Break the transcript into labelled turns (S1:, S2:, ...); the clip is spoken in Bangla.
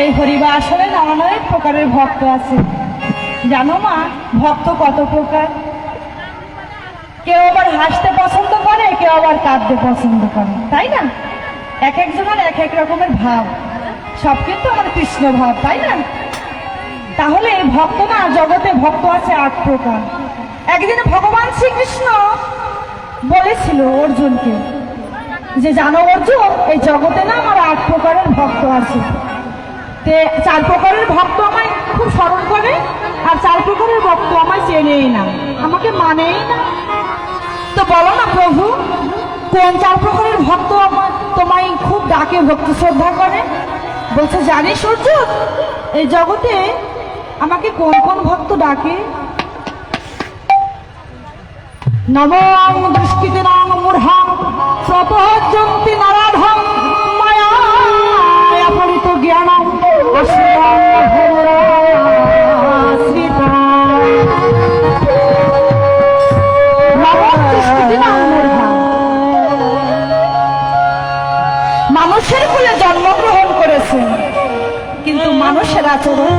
S1: এই হরিবাসরে নানা অনেক প্রকারের ভক্ত আছে। জানো মা, ভক্ত কত প্রকার? কেউ আবার হাসতে পছন্দ করে, কেউ আবার কাঁদতে পছন্দ করে, তাই না? এক একজনের এক এক রকমের ভাব, সব কিন্তু আমার কৃষ্ণ ভাব, তাই না? তাহলে ভক্ত না, জগতে ভক্ত আছে 8 প্রকার। একদিন ভগবান শ্রীকৃষ্ণ বলেছিল অর্জুনকে যে জানো অর্জুন, এই জগতে না আমার 8 প্রকারের ভক্ত আছে। 4 প্রকারের ভক্ত আমায় খুব স্মরণ করে, আর 4 প্রকারের ভক্ত আমায় চেনেই না, আমাকে মানেই না। তো বলো না প্রভু, কোন 4 প্রকারের ভক্ত তোমায় খুব ডাকে, ভক্তি শ্রদ্ধা করে? বলছে জানিস অর্জুন, এই জগতে আমাকে কোন কোন ভক্ত ডাকে? নমঃ দুষ্কৃতিনাং মূঢ়াং প্রপজ্জন্তি নরাধম মায়া পরিত জ্ঞানং আশ্রিতাং ভোরাশ্রিতাং। নমঃ দুষ্কৃতিনাং মূঢ়াং, মানুষের কুলে জন্মগ্রহণ করেছে কিন্তু মানুষের আচরণ